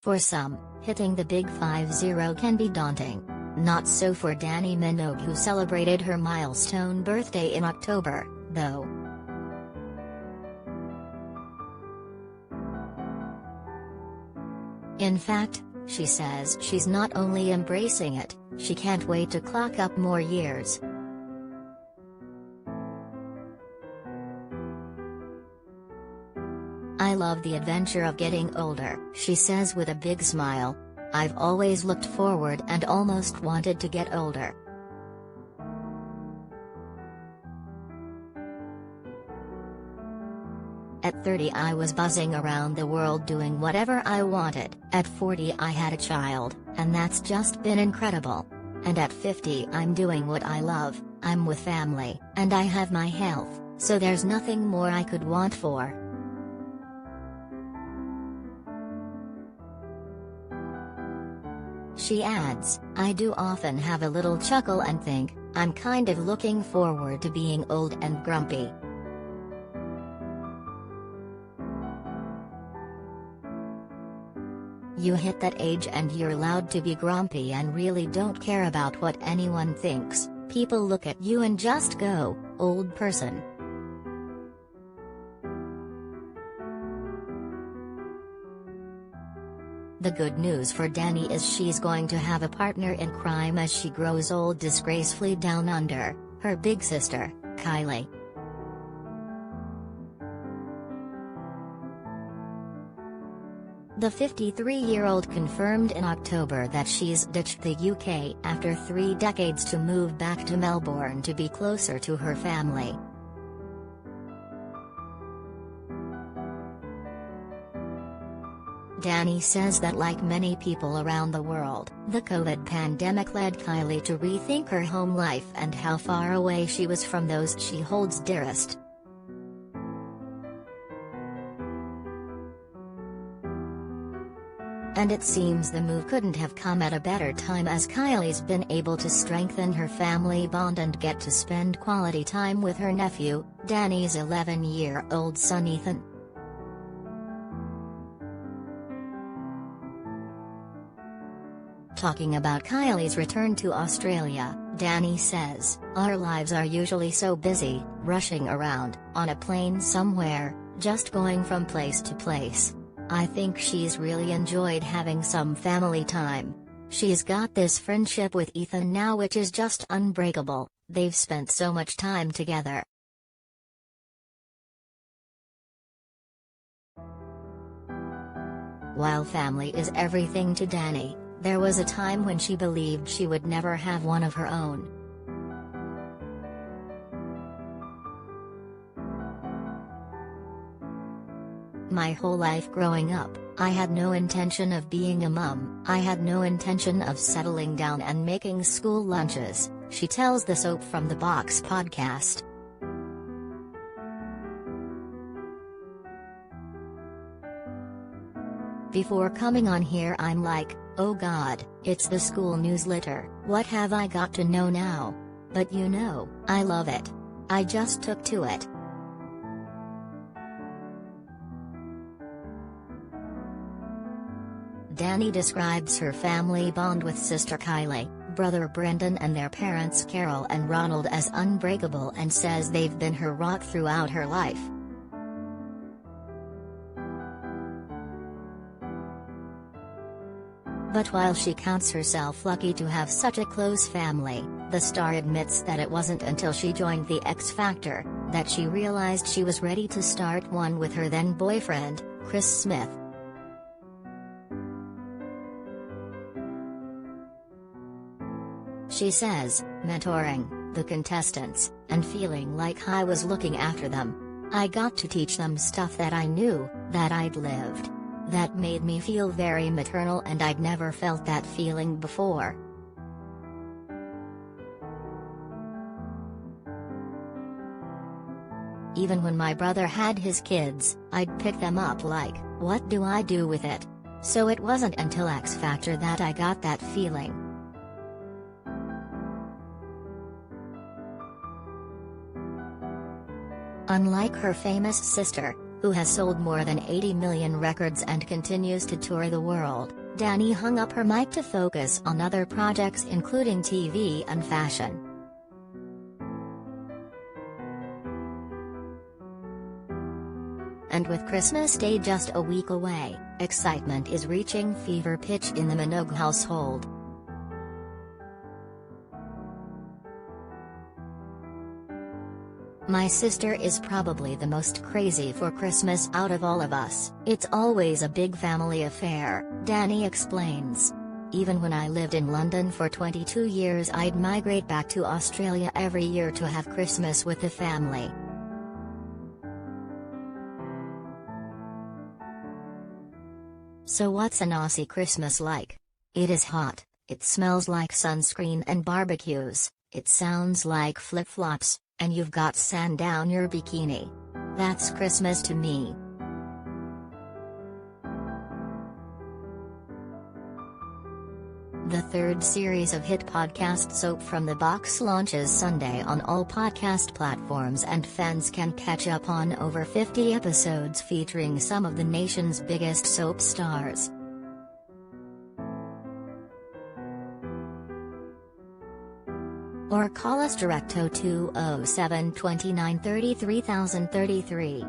For some, hitting the big 50 can be daunting. Not so for Dannii Minogue, who celebrated her milestone birthday in October, though. In fact, she says she's not only embracing it, she can't wait to clock up more years. "I love the adventure of getting older," she says with a big smile. "I've always looked forward and almost wanted to get older." At 30 I was buzzing around the world doing whatever I wanted. At 40 I had a child, and that's just been incredible. And at 50 I'm doing what I love, I'm with family, and I have my health, so there's nothing more I could want for. She adds, "I do often have a little chuckle and think, I'm kind of looking forward to being old and grumpy." You hit that age and you're allowed to be grumpy and really don't care about what anyone thinks. People look at you and just go, "Old person." The good news for Dannii is she's going to have a partner in crime as she grows old disgracefully down under, her big sister, Kylie. The 53-year-old confirmed in October that she's ditched the UK after 3 decades to move back to Melbourne to be closer to her family. Dannii says that like many people around the world, the COVID pandemic led Kylie to rethink her home life and how far away she was from those she holds dearest. And it seems the move couldn't have come at a better time, as Kylie's been able to strengthen her family bond and get to spend quality time with her nephew, Dannii's 11-year-old son Ethan. Talking about Kylie's return to Australia, Dannii says, "Our lives are usually so busy, rushing around, on a plane somewhere, just going from place to place. I think she's really enjoyed having some family time. She's got this friendship with Ethan now which is just unbreakable, they've spent so much time together." While family is everything to Dannii, there was a time when she believed she would never have one of her own. "My whole life growing up, I had no intention of being a mum. I had no intention of settling down and making school lunches," she tells the Soap from the Box podcast. "Before coming on here I'm like, oh God, it's the school newsletter, what have I got to know now? But you know, I love it. I just took to it." Dannii describes her family bond with sister Kylie, brother Brendan and their parents Carol and Ronald as unbreakable and says they've been her rock throughout her life. But while she counts herself lucky to have such a close family, the star admits that it wasn't until she joined the X Factor that she realized she was ready to start one with her then boyfriend, Chris Smith. She says, "Mentoring the contestants, and feeling like I was looking after them. I got to teach them stuff that I knew, that I'd lived. That made me feel very maternal and I'd never felt that feeling before." "Even when my brother had his kids, I'd pick them up like, what do I do with it? So it wasn't until X Factor that I got that feeling." Unlike her famous sister, who has sold more than 80 million records and continues to tour the world, Dannii hung up her mic to focus on other projects including TV and fashion. And with Christmas Day just a week away, excitement is reaching fever pitch in the Minogue household. My sister is probably the most crazy for Christmas out of all of us. It's always a big family affair, Dannii explains. Even when I lived in London for 22 years, I'd migrate back to Australia every year to have Christmas with the family. So what's an Aussie Christmas like? It is hot, it smells like sunscreen and barbecues, it sounds like flip-flops, and you've got sand down your bikini. That's Christmas to me. The third series of hit podcast Soap from the Box launches Sunday on all podcast platforms, and fans can catch up on over 50 episodes featuring some of the nation's biggest soap stars. Or call us direct 0207 29 33 033.